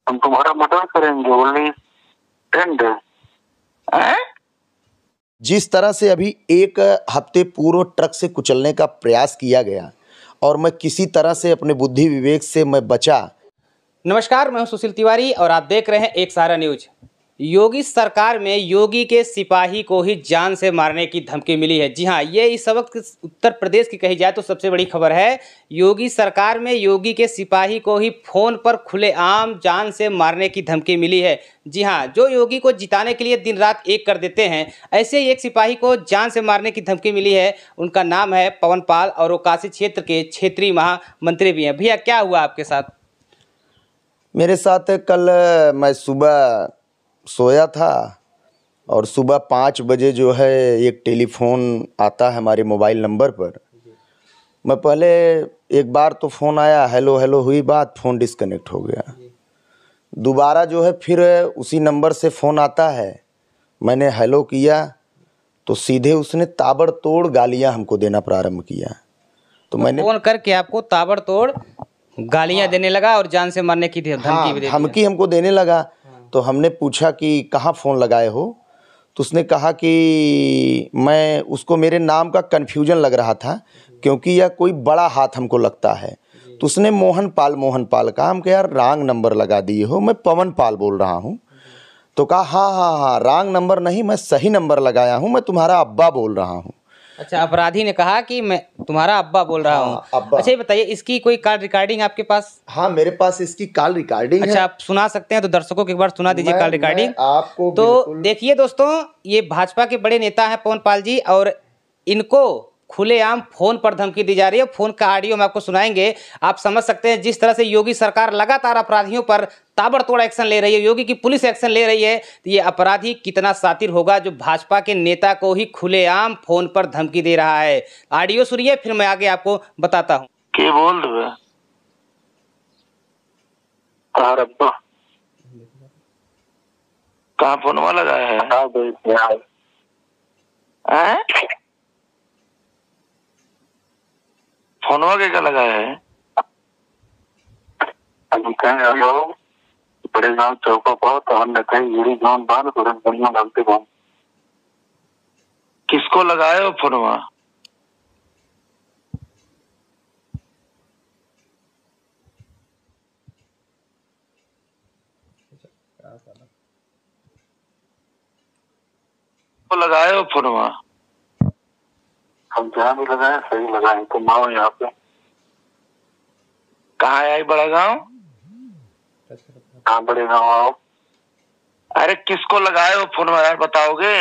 हम तुम्हारा मर्डर करेंगे, ओनली 10 days। जिस तरह से अभी 1 हफ्ते पूर्व ट्रक से कुचलने का प्रयास किया गया और मैं किसी तरह से अपने बुद्धि विवेक से मैं बचा। नमस्कार, मैं हूं सुशील तिवारी और आप देख रहे हैं एक सहारा न्यूज। योगी सरकार में योगी के सिपाही को ही जान से मारने की धमकी मिली है। जी हां, ये इस वक्त उत्तर प्रदेश की कही जाए तो सबसे बड़ी खबर है। योगी सरकार में योगी के सिपाही को ही फोन पर खुलेआम जान से मारने की धमकी मिली है। जी हां, जो योगी को जिताने के लिए दिन रात एक कर देते हैं, ऐसे ही एक सिपाही को जान से मारने की धमकी मिली है। उनका नाम है पवन पाल और वो काशी क्षेत्र के क्षेत्रीय महामंत्री भी हैं। भैया, क्या हुआ आपके साथ? मेरे साथ कल मैं सुबह सोया था और सुबह 5 बजे जो है एक टेलीफोन आता है हमारे मोबाइल नंबर पर। मैं पहले एक बार तो फ़ोन आया, हेलो हेलो हुई बात, फ़ोन डिस्कनेक्ट हो गया। दोबारा जो है फिर उसी नंबर से फ़ोन आता है, मैंने हेलो किया तो सीधे उसने ताबड़तोड़ गालियां हमको देना प्रारंभ किया। तो मैंने फोन करके आपको ताबड़तोड़ गालियां देने लगा और जान से मारने की धमकी भी दे दिया। धमकी हमको देने लगा। तो हमने पूछा कि कहाँ फ़ोन लगाए हो, तो उसने कहा कि मैं उसको मेरे नाम का कन्फ्यूजन लग रहा था क्योंकि यह कोई बड़ा हाथ हमको लगता है। तो उसने मोहन पाल कहा। हम कहा यार रॉन्ग नंबर लगा दिए हो, मैं पवन पाल बोल रहा हूँ। तो कहा हाँ रॉन्ग नंबर नहीं, मैं सही नंबर लगाया हूँ, मैं तुम्हारा अब्बा बोल रहा हूँ। अच्छा, अपराधी ने कहा कि मैं तुम्हारा अब्बा बोल रहा हूँ। अब्बा। अच्छा, ये बताइए, इसकी कोई कॉल रिकॉर्डिंग आपके पास? हाँ, मेरे पास इसकी कॉल रिकॉर्डिंग है। अच्छा, आप सुना सकते हैं तो दर्शकों को एक बार सुना दीजिए कॉल रिकॉर्डिंग। आपको तो देखिए दोस्तों, ये भाजपा के बड़े नेता हैं पवन पाल जी, और इनको खुलेआम फोन पर धमकी दी जा रही है। फोन का ऑडियो हम आपको सुनाएंगे। आप समझ सकते हैं जिस तरह से योगी सरकार लगातार अपराधियों पर ताबड़तोड़ एक्शन ले रही है, योगी की पुलिस एक्शन ले रही है, तो ये अपराधी कितना शातिर होगा जो भाजपा के नेता को ही खुलेआम फोन पर धमकी दे रहा है। ऑडियो सुनिए, फिर मैं आगे आपको बताता हूँ। के बोल रहे रब्बा, कहाँ फोनवा लगाया है? फोनवा के क्या लगाया है? अभी कहीं हेलो बड़े गांव चौका पाओ तो हमने कहीं गिरी गांव बांध तुरंत बढ़िया डालते गाँव। किसको लगाए हो फोनवा? तो लगाए हो फोनवा? हम जहाँ भी लगाए सही लगाए। तुम आओ यहाँ पे। कहाँ आई बड़ा गांव? हाँ, बड़े गांव आओ। अरे किसको लगाए हो फोनवा यार, बताओगे?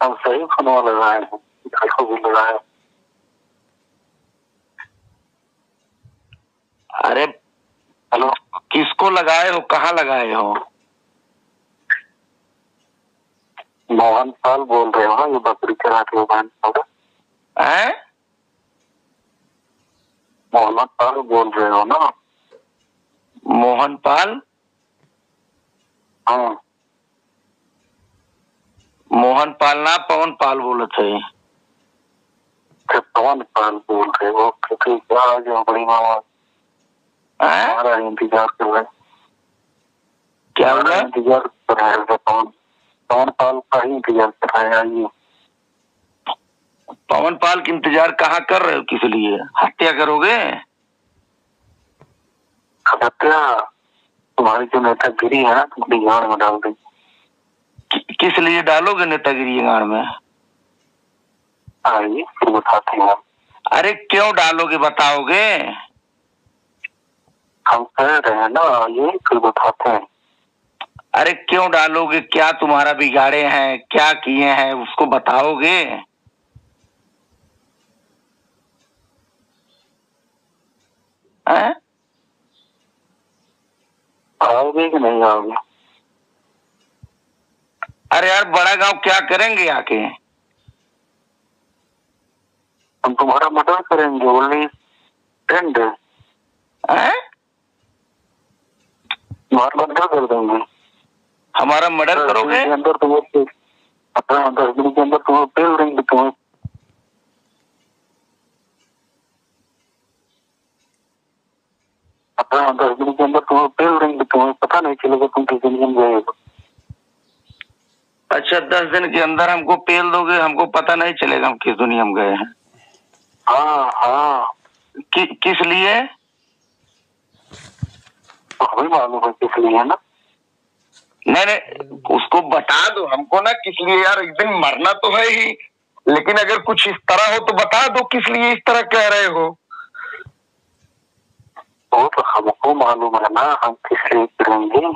हम सही फोनवा लगाए हैं, को भी लगाए। अरे हेलो, किसको लगाए हो, कहाँ लगाए हो? मोहन पाल बोल रहे हो ना, ये बकरी चरा के मोहन पाल बोल रहे हो ना? मोहन पाल? हाँ, मोहन पाल ना पवन पाल बोले थे। पवन पाल बोल रहे हो? क्या आ गया बड़ी मामा, हमारा इंतजार कर रहे। क्या हुआ? इंतजार कर रहे हैं पवन पाल का ही इंतजार कर रहे हैं। आइए। पवन पाल की इंतजार कहाँ कर रहे हो, किस लिए? हत्या करोगे? हत्या तुम्हारी जो नेतागिरी है ना, तुम्हारी गाड़ में डाल देंगे। किस लिए डालोगे नेतागिरी गाड़ में? आइए फिर बताते हैं। अरे क्यों डालोगे, बताओगे? हम कह रहे हैं ना, आइए फिर बताते हैं। अरे क्यों डालोगे, क्या तुम्हारा बिगाड़े हैं, क्या किए हैं, उसको बताओगे? आओगे कि नहीं आओगे? अरे यार बड़ा गांव क्या करेंगे आके? हम तुम्हारा मर्डर करेंगे, ओनली 10 days। तुम्हारा मर्डर कर देंगे। हमारा मर्डर करोगे? 10 दिन के अंदर तुम्हें 10 दिन के अंदर तुम्हें पेल देंगे। तुम्हें 10 दिन के अंदर तुम्हें पेल देंगे, तुम्हें पता नहीं चलेगा तुम किस दुनिया में गए हो। अच्छा, 10 दिन के अंदर हमको पेल दोगे, हमको पता नहीं चलेगा हम किस दुनिया में गए हैं। हाँ हाँ। किस लिए? तो हमें मालूम है किस लिए ना। नहीं, उसको बता दो हमको ना किस लिए यार। एक दिन मरना तो है ही, लेकिन अगर कुछ इस तरह हो तो बता दो किस लिए इस तरह कह रहे हो। वो तो हमको मालूम है ना हम किस लिए करेंगे।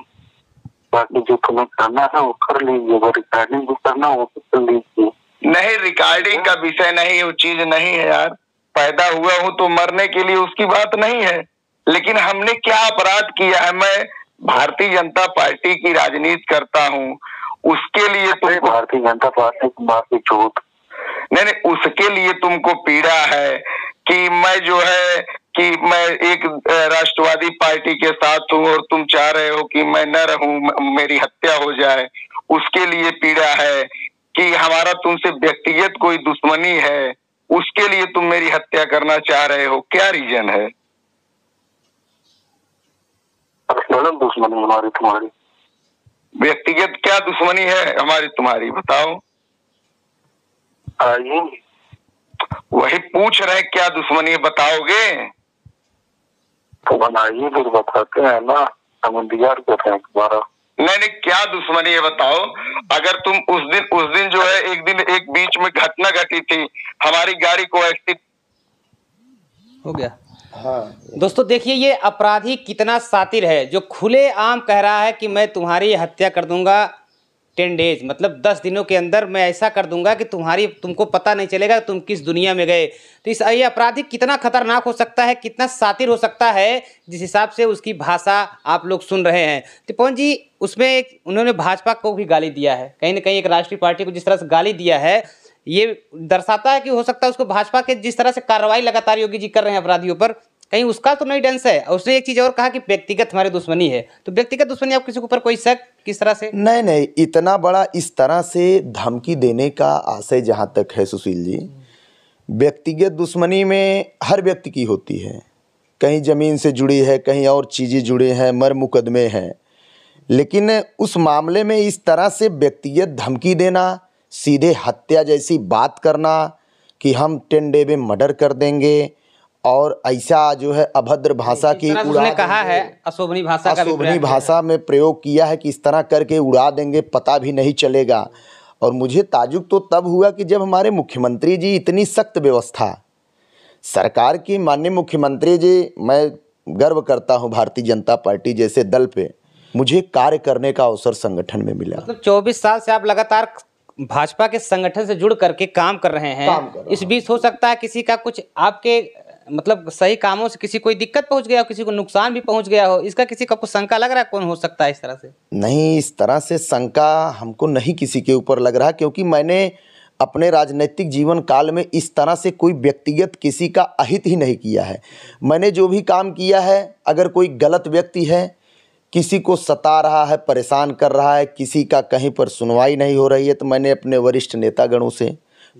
बाकी जो तुम्हें करना है वो कर लीजिए, अगर रिकॉर्डिंग भी करना हो तो कर लीजिए। नहीं, रिकॉर्डिंग का विषय नहीं है, वो चीज नहीं है यार। पैदा हुआ हूँ तो मरने के लिए उसकी बात नहीं है, लेकिन हमने क्या अपराध किया है? मैं भारतीय जनता पार्टी की राजनीति करता हूँ, उसके लिए तुमको भारतीय जनता पार्टी की बात की चोट नहीं, उसके लिए तुमको पीड़ा है कि मैं जो है कि मैं एक राष्ट्रवादी पार्टी के साथ हूँ और तुम चाह रहे हो कि मैं न रहूं, मेरी हत्या हो जाए। उसके लिए पीड़ा है कि हमारा तुमसे व्यक्तिगत कोई दुश्मनी है, उसके लिए तुम मेरी हत्या करना चाह रहे हो। क्या रीजन है? दुश्मनी हमारी तुम्हारी? व्यक्तिगत क्या दुश्मनी है हमारी तुम्हारी, बताओ। वही पूछ रहे क्या दुश्मनी है, बताओगे? तो बनाइए फिर बताते हैं ना, हम इंतजार कर रहे हैं तुम्हारा। नहीं, क्या दुश्मनी है बताओ। अगर तुम उस दिन जो है एक बीच में घटना घटी थी, हमारी गाड़ी को एक्सीडेंट हो गया। हाँ दोस्तों, देखिए ये अपराधी कितना शातिर है, जो खुले आम कह रहा है कि मैं तुम्हारी हत्या कर दूंगा 10 डेज, मतलब 10 दिनों के अंदर मैं ऐसा कर दूंगा कि तुमको पता नहीं चलेगा तुम किस दुनिया में गए। तो ये अपराधी कितना खतरनाक हो सकता है, कितना शातिर हो सकता है, जिस हिसाब से उसकी भाषा आप लोग सुन रहे हैं। तो पवन जी, उसमें उन्होंने भाजपा को भी गाली दिया है, कहीं ना कहीं एक राष्ट्रीय पार्टी को जिस तरह से गाली दिया है, ये दर्शाता है कि हो सकता है उसको भाजपा के जिस तरह से कार्रवाई लगातार योगी जी कर रहे हैं अपराधियों पर, कहीं उसका तो नहीं डेंस है। और उसने एक चीज़ और कहा कि व्यक्तिगत हमारी दुश्मनी है। तो व्यक्तिगत दुश्मनी आप किसी के ऊपर कोई शक किस तरह से? नहीं, इतना बड़ा इस तरह से धमकी देने का आशय जहाँ तक है सुशील जी, व्यक्तिगत दुश्मनी में हर व्यक्ति की होती है। कहीं ज़मीन से जुड़ी है, कहीं और चीज़ें जुड़े हैं, मर मुकदमे हैं, लेकिन उस मामले में इस तरह से व्यक्तिगत धमकी देना, सीधे हत्या जैसी बात करना कि हम 10 डे में मर्डर कर देंगे, और ऐसा जो है अभद्र भाषा की उसने कहा है, अशोभनीय भाषा का अशोभनीय भाषा में प्रयोग किया है कि इस तरह करके उड़ा देंगे, पता भी नहीं चलेगा। और मुझे ताजुब तो तब हुआ कि जब हमारे मुख्यमंत्री जी इतनी सख्त व्यवस्था, सरकार की माननीय मुख्यमंत्री जी, मैं गर्व करता हूं भारतीय जनता पार्टी जैसे दल पे मुझे कार्य करने का अवसर संगठन में मिला। मतलब 24 साल से आप लगातार भाजपा के संगठन से जुड़ करके काम कर रहे हैं। इस बीच हो सकता है किसी का कुछ आपके मतलब सही कामों से किसी कोई दिक्कत पहुंच गया हो, किसी को नुकसान भी पहुंच गया हो, इसका किसी का कुछ शंका लग रहा है? कौन हो सकता है इस तरह से? नहीं, इस तरह से शंका हमको नहीं किसी के ऊपर लग रहा, क्योंकि मैंने अपने राजनीतिक जीवन काल में इस तरह से कोई व्यक्तिगत किसी का अहित ही नहीं किया है। मैंने जो भी काम किया है, अगर कोई गलत व्यक्ति है, किसी को सता रहा है, परेशान कर रहा है, किसी का कहीं पर सुनवाई नहीं हो रही है, तो मैंने अपने वरिष्ठ नेतागणों से,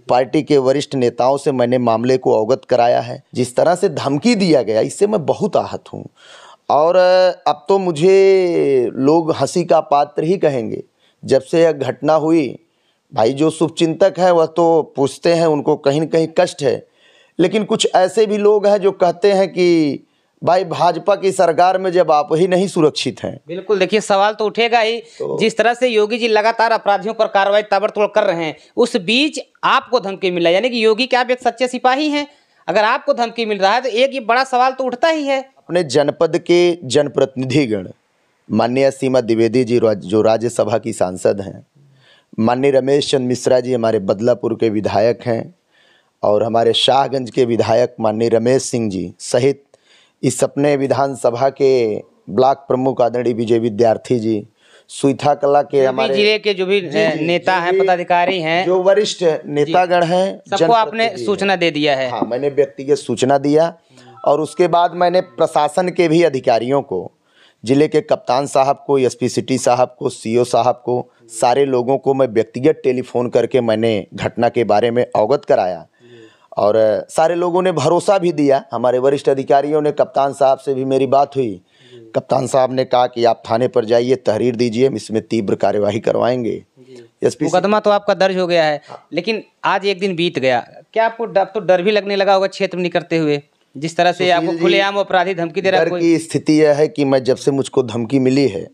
पार्टी के वरिष्ठ नेताओं से मैंने मामले को अवगत कराया है। जिस तरह से धमकी दिया गया, इससे मैं बहुत आहत हूँ। और अब तो मुझे लोग हंसी का पात्र ही कहेंगे। जब से यह घटना हुई, भाई जो शुभचिंतक है वह तो पूछते हैं, उनको कहीं न कहीं कष्ट है, लेकिन कुछ ऐसे भी लोग हैं जो कहते हैं कि भाई भाजपा की सरकार में जब आप ही नहीं सुरक्षित हैं। बिल्कुल, देखिए सवाल तो उठेगा ही। जिस तरह से योगी जी लगातार अपराधियों पर कार्रवाई ताबड़तोड़ कर रहे हैं, उस बीच आपको धमकी मिल रहा है, यानी कि योगी के आप एक सच्चे सिपाही हैं, अगर आपको धमकी मिल रहा है तो एक ये बड़ा सवाल तो उठता ही है। अपने जनपद के जनप्रतिनिधिगण, माननीय सीमा द्विवेदी जी जो राज्यसभा की सांसद हैं, माननीय रमेश चंद्र मिश्रा जी हमारे बदलापुर के विधायक हैं, और हमारे शाहगंज के विधायक माननीय रमेश सिंह जी सहित इस अपने विधानसभा के ब्लॉक प्रमुख आदरणीय विजय विद्यार्थी जी, सुईथा कला के हमारे जिले के जो भी नेता हैं, पदाधिकारी हैं, जो वरिष्ठ नेतागण हैं, सबको आपने सूचना दे दिया है? हाँ, मैंने व्यक्तिगत सूचना दिया, और उसके बाद मैंने प्रशासन के भी अधिकारियों को, जिले के कप्तान साहब को, एसपी सिटी साहब को, सीओ साहब को, सारे लोगों को मैं व्यक्तिगत टेलीफोन करके मैंने घटना के बारे में अवगत कराया। और सारे लोगों ने भरोसा भी दिया। हमारे वरिष्ठ अधिकारियों ने, कप्तान साहब से भी मेरी बात हुई। कप्तान साहब ने कहा कि आप थाने पर जाइए, तहरीर दीजिए, हम इसमें तीव्र कार्यवाही करवाएंगे। एसपी मुकदमा तो आपका दर्ज हो गया है, लेकिन आज एक दिन बीत गया, क्या आपको तो डर भी लगने लगा होगा क्षेत्र में निकलते हुए, जिस तरह से आपको खुलेआम अपराधी धमकी दे रहा है? डर की स्थिति यह है कि मैं, जब से मुझको धमकी मिली है,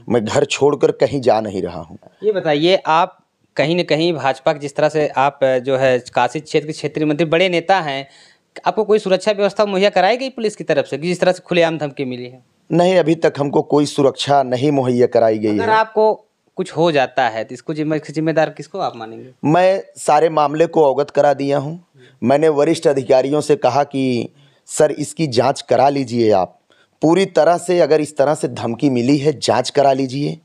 मैं घर छोड़कर कहीं जा नहीं रहा हूँ। ये बताइए, आप कहीं न कहीं भाजपा की, जिस तरह से आप जो है काशी क्षेत्र के क्षेत्रीय मंत्री, बड़े नेता हैं, आपको कोई सुरक्षा व्यवस्था मुहैया कराई गई पुलिस की तरफ से, जिस तरह से खुलेआम धमकी मिली है? नहीं, अभी तक हमको कोई सुरक्षा नहीं मुहैया कराई गई है। अगर आपको कुछ हो जाता है तो इसको जिम्मेदार किसको आप मानेंगे? मैं सारे मामले को अवगत करा दिया हूँ। मैंने वरिष्ठ अधिकारियों से कहा कि सर, इसकी जांच करा लीजिए आप पूरी तरह से। अगर इस तरह से धमकी मिली है, जांच करा लीजिए।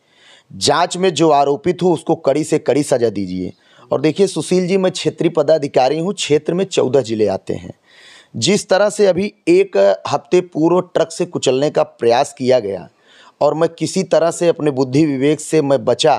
जांच में जो आरोपित हो उसको कड़ी से कड़ी सजा दीजिए। और देखिए सुशील जी, मैं क्षेत्रीय पदाधिकारी हूँ, क्षेत्र में 14 जिले आते हैं। जिस तरह से अभी एक हफ्ते पूर्व ट्रक से कुचलने का प्रयास किया गया और मैं किसी तरह से अपने बुद्धि विवेक से मैं बचा,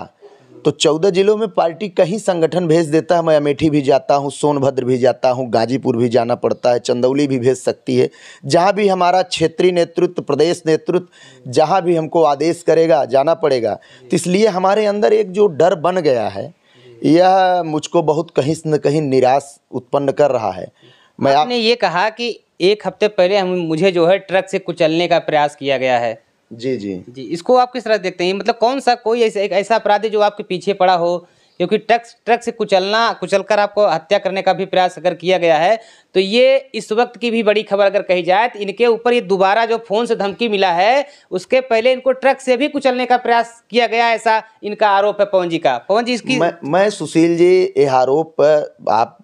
तो 14 जिलों में पार्टी कहीं संगठन भेज देता है। मैं अमेठी भी जाता हूँ, सोनभद्र भी जाता हूँ, गाजीपुर भी जाना पड़ता है, चंदौली भी भेज सकती है। जहाँ भी हमारा क्षेत्रीय नेतृत्व, प्रदेश नेतृत्व जहाँ भी हमको आदेश करेगा जाना पड़ेगा। तो इसलिए हमारे अंदर एक जो डर बन गया है, यह मुझको बहुत कहीं न कहीं निराश उत्पन्न कर रहा है। आपने ये कहा कि एक हफ्ते पहले मुझे जो है ट्रक से कुचलने का प्रयास किया गया है। जी जी जी, इसको आप किस तरह देखते हैं? मतलब कौन सा कोई ऐसा अपराधी जो आपके पीछे पड़ा हो? क्योंकि ट्रक से कुचलकर आपको हत्या करने का भी प्रयास अगर किया गया है, तो ये इस वक्त की भी बड़ी खबर अगर कही जाए तो इनके ऊपर ये दोबारा जो फोन से धमकी मिला है, उसके पहले इनको ट्रक से भी कुचलने का प्रयास किया गया, ऐसा इनका आरोप है पवन जी का। पवन जी, इसकी मैं सुशील जी, यह आरोप आप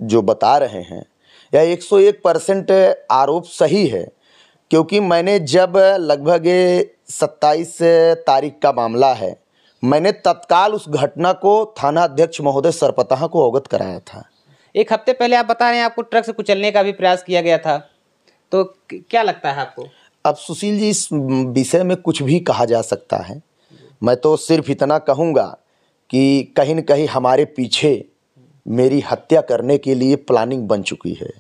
जो बता रहे हैं यह 101% आरोप सही है। क्योंकि मैंने जब लगभग 27 तारीख का मामला है, मैंने तत्काल उस घटना को थाना अध्यक्ष महोदय सरपतहा को अवगत कराया था। एक हफ्ते पहले आप बता रहे हैं आपको ट्रक से कुचलने का भी प्रयास किया गया था, तो क्या लगता है आपको? अब सुशील जी, इस विषय में कुछ भी कहा जा सकता है। मैं तो सिर्फ इतना कहूँगा कि कहीं न कहीं हमारे पीछे मेरी हत्या करने के लिए प्लानिंग बन चुकी है।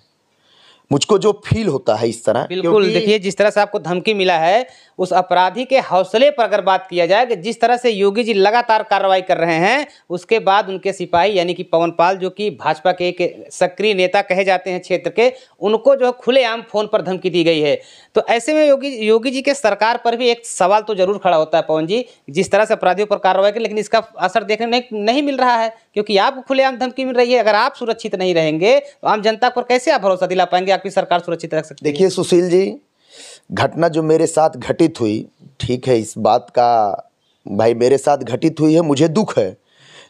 मुझको जो फील होता है इस तरह, बिल्कुल देखिए, जिस तरह से आपको धमकी मिला है, उस अपराधी के हौसले पर अगर बात किया जाए कि जिस तरह से योगी जी लगातार कार्रवाई कर रहे हैं, उसके बाद उनके सिपाही यानी कि पवन पाल, जो कि भाजपा के एक सक्रिय नेता कहे जाते हैं क्षेत्र के, उनको जो खुलेआम फोन पर धमकी दी गई है। तो ऐसे में योगी जी के सरकार पर भी एक सवाल तो जरूर खड़ा होता है पवन जी, जिस तरह से अपराधियों पर कार्रवाई की, लेकिन इसका असर देखने नहीं मिल रहा है, क्योंकि आपको खुलेआम धमकी मिल रही है। अगर आप सुरक्षित नहीं रहेंगे तो आम जनता पर कैसे आप भरोसा दिला पाएंगे आपकी सरकार सुरक्षित रख सकती है? देखिए सुशील जी, घटना जो मेरे साथ घटित हुई, ठीक है, इस बात का भाई मेरे साथ घटित हुई है, मुझे दुख है,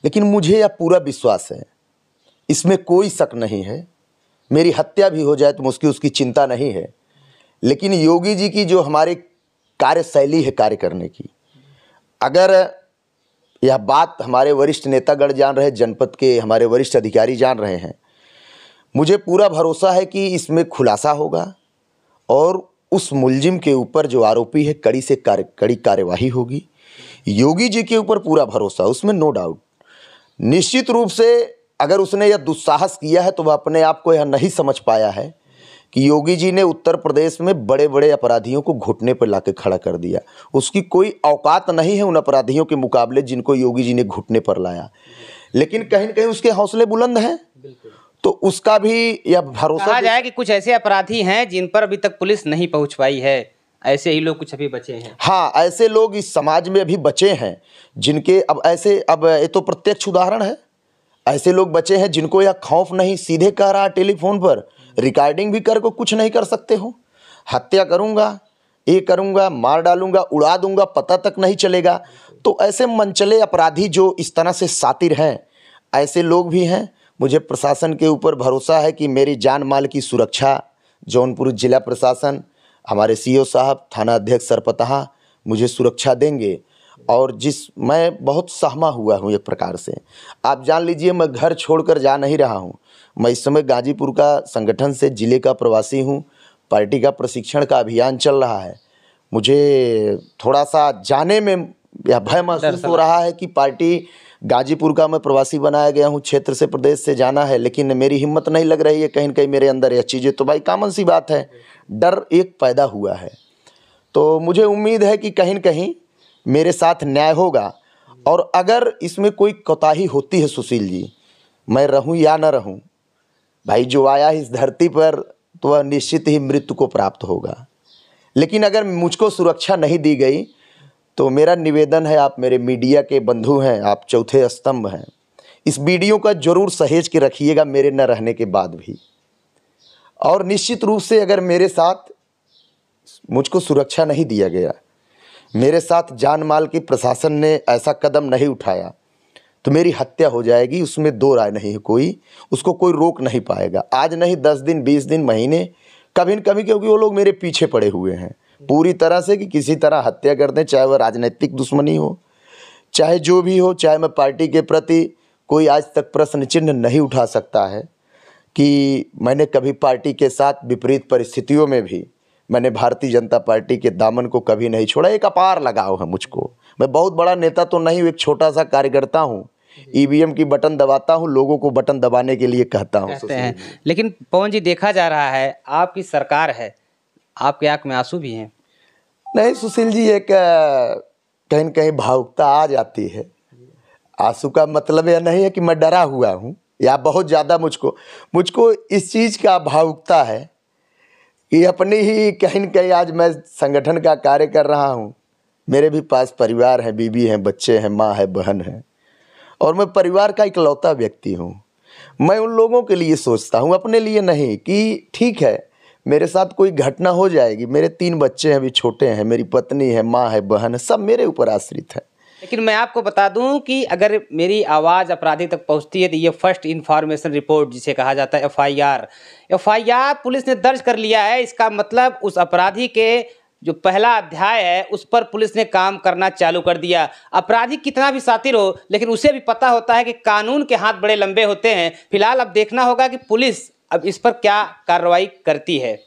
लेकिन मुझे यह पूरा विश्वास है, इसमें कोई शक नहीं है। मेरी हत्या भी हो जाए तो मुझकी उसकी चिंता नहीं है। लेकिन योगी जी की जो हमारी कार्यशैली है कार्य करने की, अगर यह बात हमारे वरिष्ठ नेतागण जान रहे, जनपद के हमारे वरिष्ठ अधिकारी जान रहे हैं, मुझे पूरा भरोसा है कि इसमें खुलासा होगा और उस मुलजिम के ऊपर जो आरोपी है कड़ी कार्यवाही होगी। योगी जी के ऊपर पूरा भरोसा, उसमें नो डाउट। निश्चित रूप से अगर उसने यह दुस्साहस किया है तो वह अपने आप को यह नहीं समझ पाया है कि योगी जी ने उत्तर प्रदेश में बड़े बड़े अपराधियों को घुटने पर लाके खड़ा कर दिया। उसकी कोई औकात नहीं है उन अपराधियों के मुकाबले जिनको योगी जी ने घुटने पर लाया। लेकिन कहीं न कहीं उसके हौसले बुलंद हैं, तो उसका भी यह भरोसा कहा जाए कि कुछ ऐसे अपराधी हैं जिन पर अभी तक पुलिस नहीं पहुंच पाई है, ऐसे ही लोग कुछ अभी बचे हैं। हाँ, ऐसे लोग इस समाज में अभी बचे हैं जिनके अब ये तो प्रत्यक्ष उदाहरण है। ऐसे लोग बचे हैं जिनको यह खौफ नहीं, सीधे कह रहा टेलीफोन पर, रिकॉर्डिंग भी करके कुछ नहीं कर सकते हो, हत्या करूंगा, ये करूंगा, मार डालूंगा, उड़ा दूंगा, पता तक नहीं चलेगा। तो ऐसे मनचले अपराधी जो इस तरह से शातिर हैं, ऐसे लोग भी हैं। मुझे प्रशासन के ऊपर भरोसा है कि मेरी जान माल की सुरक्षा जौनपुर जिला प्रशासन, हमारे सीओ साहब, थाना अध्यक्ष सरपतहा मुझे सुरक्षा देंगे। और मैं बहुत सहमा हुआ हूँ एक प्रकार से। आप जान लीजिए, मैं घर छोड़कर जा नहीं रहा हूँ। मैं इस समय गाजीपुर का संगठन से जिले का प्रवासी हूँ। पार्टी का प्रशिक्षण का अभियान चल रहा है। मुझे थोड़ा सा जाने में यह भय महसूस हो रहा है कि पार्टी गाजीपुर का मैं प्रवासी बनाया गया हूँ, क्षेत्र से प्रदेश से जाना है, लेकिन मेरी हिम्मत नहीं लग रही है कहीं न कहीं मेरे अंदर यह चीज़ें। तो भाई कॉमन सी बात है, डर एक पैदा हुआ है। तो मुझे उम्मीद है कि कहीं न कहीं मेरे साथ न्याय होगा, और अगर इसमें कोई कोताही होती है सुशील जी, मैं रहूं या न रहूं, भाई जो आया इस धरती पर तो वह निश्चित ही मृत्यु को प्राप्त होगा। लेकिन अगर मुझको सुरक्षा नहीं दी गई तो मेरा निवेदन है, आप मेरे मीडिया के बंधु हैं, आप चौथे स्तंभ हैं, इस वीडियो का जरूर सहेज के रखिएगा मेरे न रहने के बाद भी। और निश्चित रूप से अगर मेरे साथ मुझको सुरक्षा नहीं दिया गया, मेरे साथ जान माल की प्रशासन ने ऐसा कदम नहीं उठाया, तो मेरी हत्या हो जाएगी, उसमें दो राय नहीं है कोई, उसको कोई रोक नहीं पाएगा। आज नहीं 10 दिन 20 दिन महीने, कभी न कभी, क्योंकि वो लोग मेरे पीछे पड़े हुए हैं पूरी तरह से कि किसी तरह हत्या कर दें, चाहे वह राजनीतिक दुश्मनी हो, चाहे जो भी हो, चाहे मैं पार्टी के प्रति कोई आज तक प्रश्न चिन्ह नहीं उठा सकता है कि मैंने कभी पार्टी के साथ विपरीत परिस्थितियों में भी मैंने भारतीय जनता पार्टी के दामन को कभी नहीं छोड़ा। एक अपार लगाव है मुझको। मैं बहुत बड़ा नेता तो नहीं हूँ, एक छोटा सा कार्यकर्ता हूँ, ईवीएम की बटन दबाता हूँ, लोगों को बटन दबाने के लिए कहता हूँ। लेकिन पवन जी, देखा जा रहा है आपकी सरकार है, आपके आंख में आंसू भी हैं। नहीं सुशील जी, एक कहीं न कहीं भावुकता आ जाती है। आंसू का मतलब यह नहीं है कि मैं डरा हुआ हूँ या बहुत ज़्यादा मुझको इस चीज़ का भावुकता है कि अपनी ही कहीं न कहीं आज मैं संगठन का कार्य कर रहा हूँ, मेरे भी पास परिवार है, बीवी है, बच्चे हैं, माँ है, बहन है, और मैं परिवार का इकलौता व्यक्ति हूँ। मैं उन लोगों के लिए सोचता हूँ, अपने लिए नहीं, कि ठीक है मेरे साथ कोई घटना हो जाएगी, मेरे 3 बच्चे हैं, अभी छोटे हैं, मेरी पत्नी है, माँ है, बहन है, सब मेरे ऊपर आश्रित है। लेकिन मैं आपको बता दूं कि अगर मेरी आवाज़ अपराधी तक पहुंचती है तो ये फर्स्ट इन्फॉर्मेशन रिपोर्ट जिसे कहा जाता है एफआईआर पुलिस ने दर्ज कर लिया है। इसका मतलब उस अपराधी के जो पहला अध्याय है उस पर पुलिस ने काम करना चालू कर दिया। अपराधी कितना भी शातिर हो, लेकिन उसे भी पता होता है कि कानून के हाथ बड़े लंबे होते हैं। फिलहाल अब देखना होगा कि पुलिस अब इस पर क्या कार्रवाई करती है।